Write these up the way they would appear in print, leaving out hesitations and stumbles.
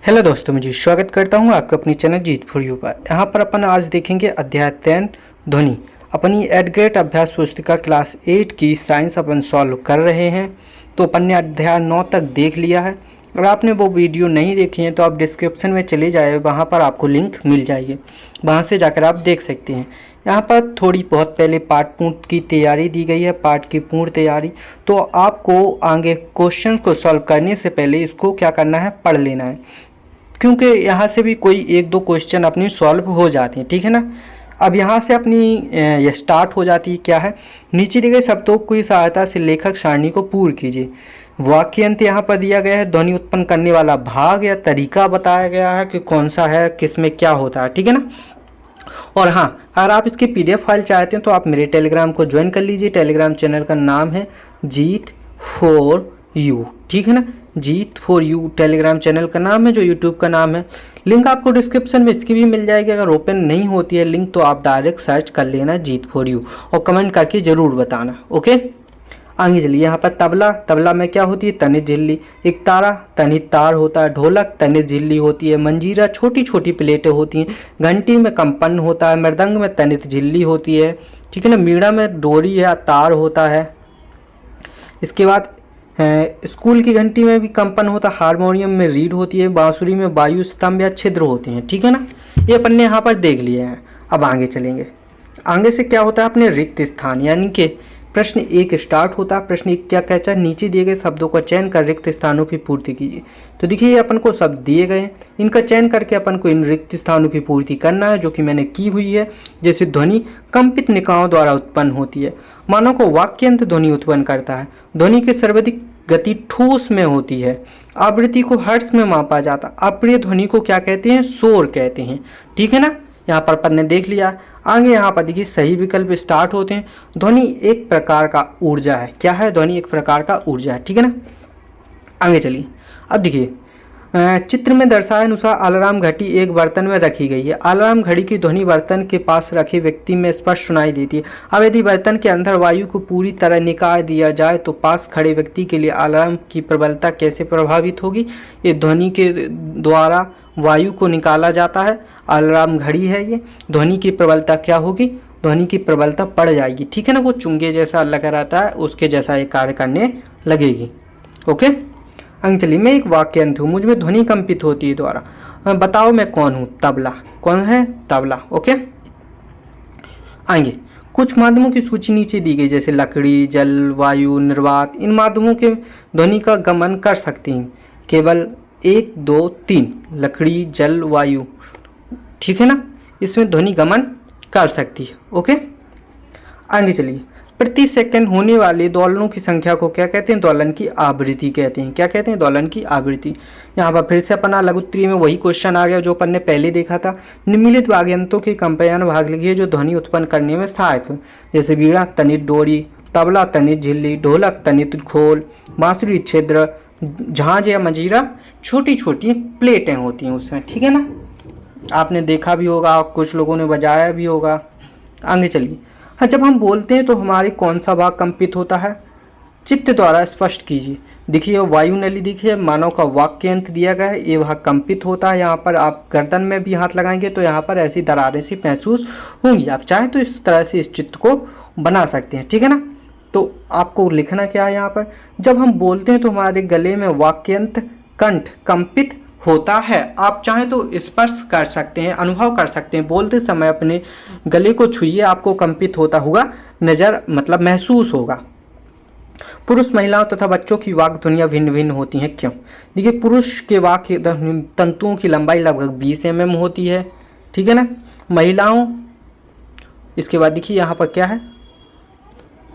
Hello दोस्तों, मुझे स्वागत करता हूं आपका अपनी चैनल जीत फॉर यू पर। यहाँ पर अपन आज देखेंगे अध्याय 10 ध्वनि। अपनी एडग्रेड अभ्यास पुस्तिका क्लास 8 की साइंस अपन सॉल्व कर रहे हैं। तो अपन ने अध्याय 9 तक देख लिया है। अगर आपने वो वीडियो नहीं देखी है तो आप डिस्क्रिप्शन में चले जाए, वहाँ पर आपको लिंक मिल जाएगी, वहाँ से जाकर आप देख सकते हैं। यहाँ पर थोड़ी बहुत पहले पार्ट पूर्ण की तैयारी दी गई है, पार्ट की पूर्ण तैयारी। तो आपको आगे क्वेश्चन को सॉल्व करने से पहले इसको क्या करना है, पढ़ लेना है, क्योंकि यहाँ से भी कोई एक दो क्वेश्चन अपनी सॉल्व हो जाते हैं। ठीक है ना। अब यहाँ से अपनी ये स्टार्ट हो जाती है। क्या है, नीचे दिए गए शब्दों की सहायता से लेखक सारणी को पूर्ण कीजिए। वाक्यांत यहाँ पर दिया गया है, ध्वनि उत्पन्न करने वाला भाग या तरीका बताया गया है कि कौन सा है, किस में क्या होता है। ठीक है ना। और हाँ, अगर आप इसकी PDF फाइल चाहते हैं तो आप मेरे टेलीग्राम को ज्वाइन कर लीजिए। टेलीग्राम चैनल का नाम है जीत फॉर यू। ठीक है ना, जीत फॉर यू टेलीग्राम चैनल का नाम है, जो यूट्यूब का नाम है। लिंक आपको डिस्क्रिप्शन में इसकी भी मिल जाएगी। अगर ओपन नहीं होती है लिंक तो आप डायरेक्ट सर्च कर लेना जीत फॉर यू और कमेंट करके ज़रूर बताना। ओके, आगे चलिए। यहाँ पर तबला, तबला में क्या होती है, तनित झिल्ली। एक तारा, तनित तार होता है। ढोलक, तनित झिल्ली होती है। मंजीरा, छोटी छोटी प्लेटें होती हैं। घंटी में कंपन होता है। मृदंग में तनित झिल्ली होती है। ठीक है ना। मीणा में डोरी या तार होता है। इसके बाद स्कूल की घंटी में भी कंपन होता है। हारमोनियम में रीड होती है। बांसुरी में वायु स्तंभ या छिद्र होते हैं। ठीक है ना। ये अपन ने यहाँ पर देख लिया है। अब आगे चलेंगे। आगे से क्या होता है, अपने रिक्त स्थान, यानी कि प्रश्न 1 स्टार्ट होता है। प्रश्न 1 क्या कहता है, नीचे दिए गए शब्दों का चयन कर रिक्त स्थानों की पूर्ति कीजिए। तो देखिए, ये अपन को शब्द दिए गए हैं, इनका चयन करके अपन को इन रिक्त स्थानों की पूर्ति करना है, जो कि मैंने की हुई है। जैसे ध्वनि कंपित निकायों द्वारा उत्पन्न होती है। मानव को वाक्यंत ध्वनि उत्पन्न करता है। ध्वनि की सर्वाधिक गति ठोस में होती है। आवृत्ति को हर्ट्ज में मापा जाता है। अप्रिय ध्वनि को क्या कहते हैं, शोर कहते हैं। ठीक है ना। यहाँ पर अपन ने देख लिया। आगे यहाँ पर देखिए सही विकल्प स्टार्ट होते हैं। ध्वनि एक प्रकार का ऊर्जा है। क्या है, ध्वनि एक प्रकार का ऊर्जा है। ठीक है ना। आगे चलिए। अब देखिए, चित्र में दर्शाए अनुसार अलार्म घड़ी एक बर्तन में रखी गई है। अलार्म घड़ी की ध्वनि बर्तन के पास रखे व्यक्ति में स्पष्ट सुनाई देती है। अब यदि बर्तन के अंदर वायु को पूरी तरह निकाल दिया जाए तो पास खड़े व्यक्ति के लिए अलार्म की प्रबलता कैसे प्रभावित होगी। ये ध्वनि के द्वारा वायु को निकाला जाता है। अलार्म घड़ी है ये। ध्वनि की प्रबलता क्या होगी, ध्वनि की प्रबलता बढ़ जाएगी। ठीक है ना। वो चुंगे जैसा लगा रहता है, उसके जैसा ये कार्य करने लगेगी। ओके, चलिए। मैं एक वाक्यांत हूँ, मुझ में ध्वनि कंपित होती है द्वारा। बताओ मैं कौन हूँ, तबला। कौन है, तबला। ओके, आएंगे। कुछ माध्यमों की सूची नीचे दी गई, जैसे लकड़ी, जल, वायु, निर्वात। इन माध्यमों के ध्वनि का गमन कर सकती हैं केवल 1, 2, 3। लकड़ी, जल, वायु। ठीक है ना, इसमें ध्वनि गमन कर सकती है। ओके, आगे चलिए। प्रति सेकंड होने वाले दोलनों की संख्या को क्या कहते हैं, दोलन की आवृत्ति कहते हैं। क्या कहते हैं, दोलन की आवृत्ति। यहाँ पर फिर से अपना लघुत्तरीय में वही क्वेश्चन आ गया जो अपन ने पहले देखा था। निम्नलिखित वाद्ययंत्रों के कंपन भाग लिखिए जो ध्वनि उत्पन्न करने में सहायक है। जैसे वीणा, तनित डोरी। तबला, तनित झिल्ली। ढोलक, तनित खोल। बांसुरी, छिद्र। झांझ या मंजीरा, छोटी छोटी प्लेटें होती हैं उसमें। ठीक है ना, आपने देखा भी होगा, कुछ लोगों ने बजाया भी होगा। आगे चलिए। हाँ, जब हम बोलते हैं तो हमारे कौन सा भाग कंपित होता है, चित्त द्वारा स्पष्ट कीजिए। देखिए वायु नली, देखिए मानव का वाक्यांत दिया गया है, ये भाग कंपित होता है। यहाँ पर आप गर्दन में भी हाथ लगाएंगे तो यहाँ पर ऐसी दरारें सी महसूस होंगी। आप चाहे तो इस तरह से इस चित्त को बना सकते हैं। ठीक है ना। तो आपको लिखना क्या है यहाँ पर, जब हम बोलते हैं तो हमारे गले में वाक्यांत कंठ कंपित होता है। आप चाहें तो स्पर्श कर सकते हैं, अनुभव कर सकते हैं। बोलते समय अपने गले को छुइए, आपको कंपित होता हुआ नजर मतलब महसूस होगा। पुरुष, महिलाओं तथा बच्चों की वाक ध्वनियाँ भिन्न भिन्न होती हैं। क्यों, देखिए पुरुष के वाक तंतुओं की लंबाई लगभग 20 mm होती है। ठीक है ना। महिलाओं, इसके बाद देखिए यहाँ पर क्या है,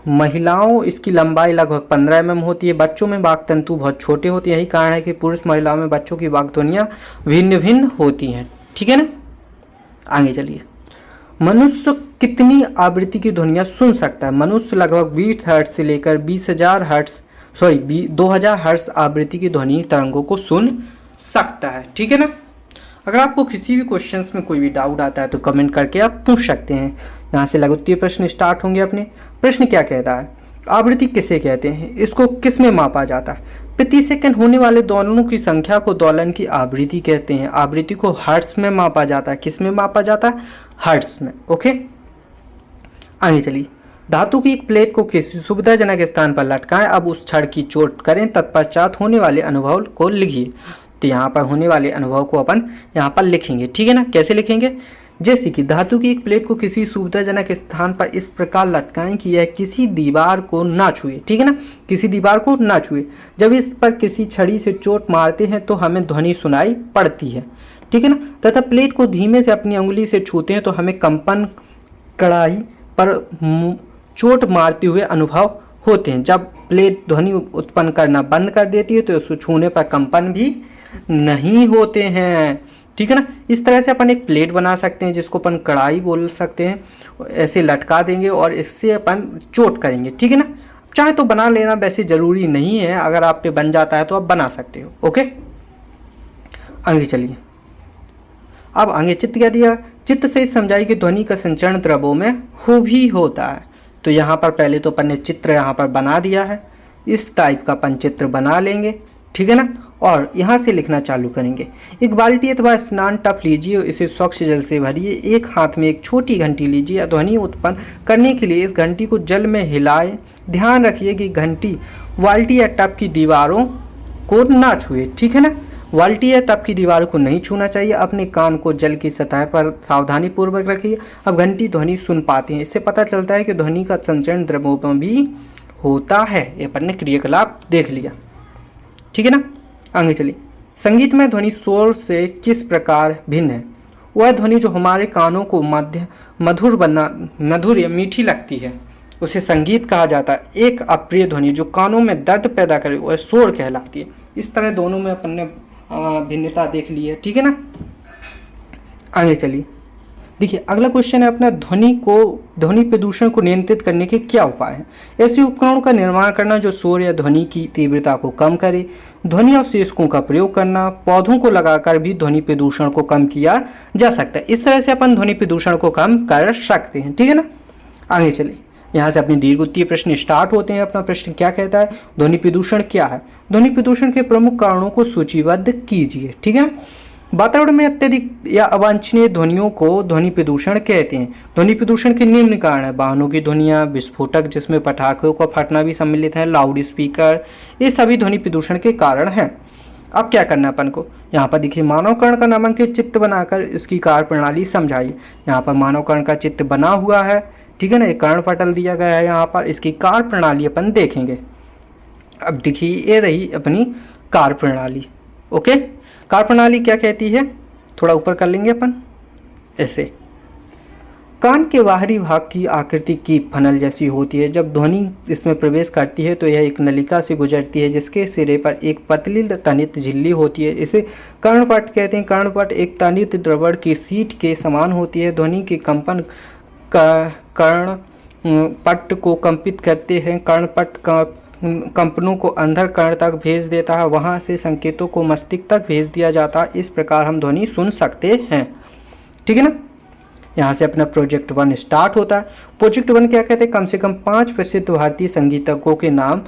महिलाओं इसकी लंबाई लगभग 15 mm होती है। बच्चों में वाक तंतु बहुत छोटे होते हैं। यही कारण है कि पुरुष, महिलाओं में बच्चों की वाक ध्वनियाँ भिन्न भिन्न होती हैं। ठीक है ना। आगे चलिए। मनुष्य कितनी आवृत्ति की ध्वनियाँ सुन सकता है। मनुष्य लगभग 20 हर्ट्ज से लेकर 20,000 हर्ट्ज 2000 हर्ट्ज आवृत्ति की ध्वनि तरंगों को सुन सकता है। ठीक है ना। अगर आपको किसी भी क्वेश्चंस में कोई भी डाउट आता है तो कमेंट करके आप पूछ सकते हैं। यहाँ से लघुत्तरीय प्रश्न स्टार्ट होंगे अपने। प्रश्न क्या कहता है, आवृत्ति किसे कहते हैं, इसको किस में मापा जाता है। प्रति सेकंड होने वाले दोलनों की संख्या को दोलन की आवृत्ति कहते हैं। आवृत्ति को हर्ट्ज में मापा जाता है। किस में मापा जाता है? हर्ट्ज में। ओके, आगे चलिए। धातु की एक प्लेट को किसी सुविधाजनक स्थान पर लटकाएं। अब उस क्षण की चोट करें, तत्पश्चात होने वाले अनुभव को लिखिए। तो यहाँ पर होने वाले अनुभव को अपन यहाँ पर लिखेंगे, ठीक है ना। कैसे लिखेंगे? जैसे कि धातु की एक प्लेट को किसी सुविधाजनक स्थान पर इस प्रकार लटकाएं कि यह किसी दीवार को ना छुए, ठीक है ना, किसी दीवार को ना छुए। जब इस पर किसी छड़ी से चोट मारते हैं तो हमें ध्वनि सुनाई पड़ती है, ठीक है ना। तथा प्लेट को धीमे से अपनी उंगली से छूते हैं तो हमें कंपन कड़ाही पर चोट मारते हुए अनुभव होते हैं। जब प्लेट ध्वनि उत्पन्न करना बंद कर देती है तो उसको छूने पर कंपन भी नहीं होते हैं, ठीक है ना। इस तरह से अपन एक प्लेट बना सकते हैं जिसको अपन कढ़ाई बोल सकते हैं। ऐसे लटका देंगे और इससे अपन चोट करेंगे, ठीक है ना। चाहे तो बना लेना, वैसे ज़रूरी नहीं है। अगर आप पे बन जाता है तो आप बना सकते हो। ओके, आगे चलिए। अब आगे चित्त क्या दिया? चित्त से समझाइए कि ध्वनि का संचरण द्रवों में खूब ही होता है। तो यहाँ पर पहले तो अपन ने चित्र यहाँ पर बना दिया है। इस टाइप का अपन चित्र बना लेंगे, ठीक है ना। और यहाँ से लिखना चालू करेंगे। एक बाल्टी अथवा स्नान टब लीजिए और इसे स्वच्छ जल से भरिए। एक हाथ में एक छोटी घंटी लीजिए। ध्वनि उत्पन्न करने के लिए इस घंटी को जल में हिलाएं। ध्यान रखिए कि घंटी बाल्टी या टब की दीवारों को ना छुए, ठीक है ना। बाल्टी या टब की दीवारों को नहीं छूना चाहिए। अपने कान को जल की सतह पर सावधानी पूर्वक रखिए। अब घंटी ध्वनि सुन पाते हैं। इससे पता चलता है कि ध्वनि का संचरण द्रवों में भी होता है। ये अपन ने क्रियाकलाप देख लिया, ठीक है ना। आगे चलिए। संगीत में ध्वनि शोर से किस प्रकार भिन्न है? वह ध्वनि जो हमारे कानों को मधुर या मीठी लगती है उसे संगीत कहा जाता है। एक अप्रिय ध्वनि जो कानों में दर्द पैदा करे वह शोर कहलाती है। इस तरह दोनों में अपन ने भिन्नता देख ली है, ठीक है ना। आगे चलिए। देखिए अगला क्वेश्चन है अपना, ध्वनि प्रदूषण को नियंत्रित करने के क्या उपाय हैं? ऐसे उपकरणों का निर्माण करना जो शोर या ध्वनि की तीव्रता को कम करे। ध्वनि अवशेषकों का प्रयोग करना। पौधों को लगाकर भी ध्वनि प्रदूषण को कम किया जा सकता है। इस तरह से अपन ध्वनि प्रदूषण को कम कर सकते हैं, ठीक है ना। आगे चलिए। यहाँ से अपने दीर्घ उत्तरीय प्रश्न स्टार्ट होते हैं। अपना प्रश्न क्या कहता है? ध्वनि प्रदूषण क्या है? ध्वनि प्रदूषण के प्रमुख कारणों को सूचीबद्ध कीजिए, ठीक है। वातावरण में अत्यधिक या अवांछनीय ध्वनियों को ध्वनि प्रदूषण कहते हैं। ध्वनि प्रदूषण के निम्न कारण है। वाहनों की ध्वनियाँ, विस्फोटक जिसमें पटाखों का फटना भी सम्मिलित है, लाउड स्पीकर, ये सभी ध्वनि प्रदूषण के कारण हैं। अब क्या करना है अपन को? यहाँ पर देखिए मानव कर्ण का नामांकित चित्र बनाकर इसकी कार्य प्रणाली समझाइए। यहाँ पर मानव कर्ण का चित्र बना हुआ है, ठीक है ना। एक कर्ण पटल दिया गया है यहाँ पर। इसकी कार्य प्रणाली अपन देखेंगे। अब देखिए ये रही अपनी कार्य प्रणाली। ओके, कार्य प्रणाली क्या कहती है? थोड़ा ऊपर कर लेंगे अपन ऐसे। कान के बाहरी भाग की आकृति की फनल जैसी होती है। जब ध्वनि इसमें प्रवेश करती है तो यह एक नलिका से गुजरती है जिसके सिरे पर एक पतली तनित झिल्ली होती है। इसे कर्णपट कहते हैं। कर्णपट एक तनित द्रवण की सीट के समान होती है। ध्वनि के कंपन कर्णपट को कंपित करते हैं। कर्णपट का कंपनों को अंदर कर्ण तक भेज देता है। वहां से संकेतों को मस्तिष्क तक भेज दिया जाता है। इस प्रकार हम ध्वनि सुन सकते हैं, ठीक है ना। यहाँ से अपना प्रोजेक्ट 1 स्टार्ट होता है। प्रोजेक्ट 1 क्या कहते हैं? कम से कम 5 प्रसिद्ध भारतीय संगीतज्ञों के नाम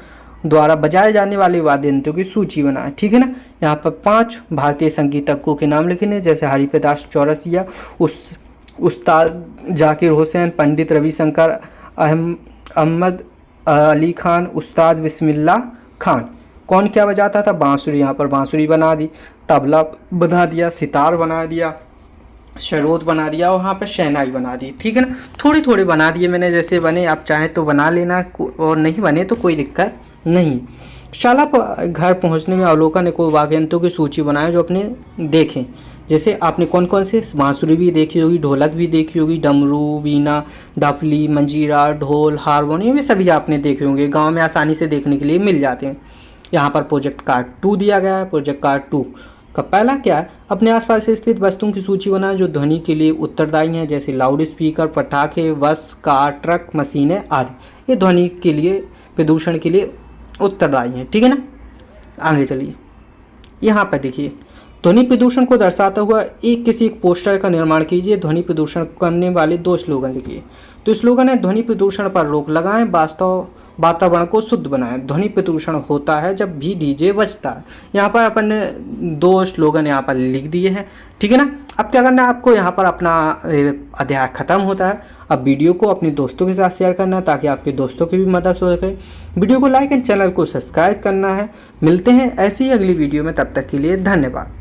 द्वारा बजाए जाने वाले वाद्य यंत्रों की सूची बनाए, ठीक है ना। यहाँ पर 5 भारतीय संगीतज्ञों के नाम लिखे हैं, जैसे हरिप्रदास चौरसिया, उस्ताद जाकिर हुसैन, पंडित रविशंकर, अहमद अली खान, उस्ताद बिस्मिल्लाह खान। कौन क्या बजाता था? बांसुरी। यहाँ पर बांसुरी बना दी, तबला बना दिया, सितार बना दिया, शरोद बना दिया और वहाँ पर शहनाई बना दी, ठीक है ना। थोड़े थोड़े बना दिए मैंने, जैसे बने आप चाहें तो बना लेना और नहीं बने तो कोई दिक्कत नहीं। शाला पर घर पहुँचने में अवलोकन को वाद्य यंत्रों की सूची बनाए जो अपने देखें। जैसे आपने कौन कौन से? बांसुरी भी देखी होगी, ढोलक भी देखी होगी, डमरू, वीणा, डफली, मंजीरा, ढोल, हारमोनियम, ये सभी आपने देखे होंगे। गांव में आसानी से देखने के लिए मिल जाते हैं। यहाँ पर प्रोजेक्ट कार्ड 2 दिया गया है। प्रोजेक्ट कार्ड 2 का पहला क्या है? अपने आसपास स्थित वस्तुओं की सूची बनाएं जो ध्वनि के लिए उत्तरदायी हैं, जैसे लाउड स्पीकर, पटाखे, बस, कार, ट्रक, मशीनें आदि। ये ध्वनि के लिए, प्रदूषण के लिए उत्तरदायी हैं, ठीक है ना। आगे चलिए। यहाँ पर देखिए ध्वनि प्रदूषण को दर्शाता हुआ किसी एक पोस्टर का निर्माण कीजिए। ध्वनि प्रदूषण करने वाले 2 स्लोगन लिखिए। तो स्लोगन है, ध्वनि प्रदूषण पर रोक लगाएं, वास्तव वातावरण को शुद्ध बनाएं। ध्वनि प्रदूषण होता है जब भी डीजे बजता है। यहाँ पर अपन ने 2 स्लोगन यहाँ पर लिख दिए हैं, ठीक है ना। अब क्या करना है आपको, यहाँ पर अपना अध्याय खत्म होता है। अब वीडियो को अपने दोस्तों के साथ शेयर करना है ताकि आपके दोस्तों की भी मदद हो सके। वीडियो को लाइक एंड चैनल को सब्सक्राइब करना है। मिलते हैं ऐसी ही अगली वीडियो में, तब तक के लिए धन्यवाद।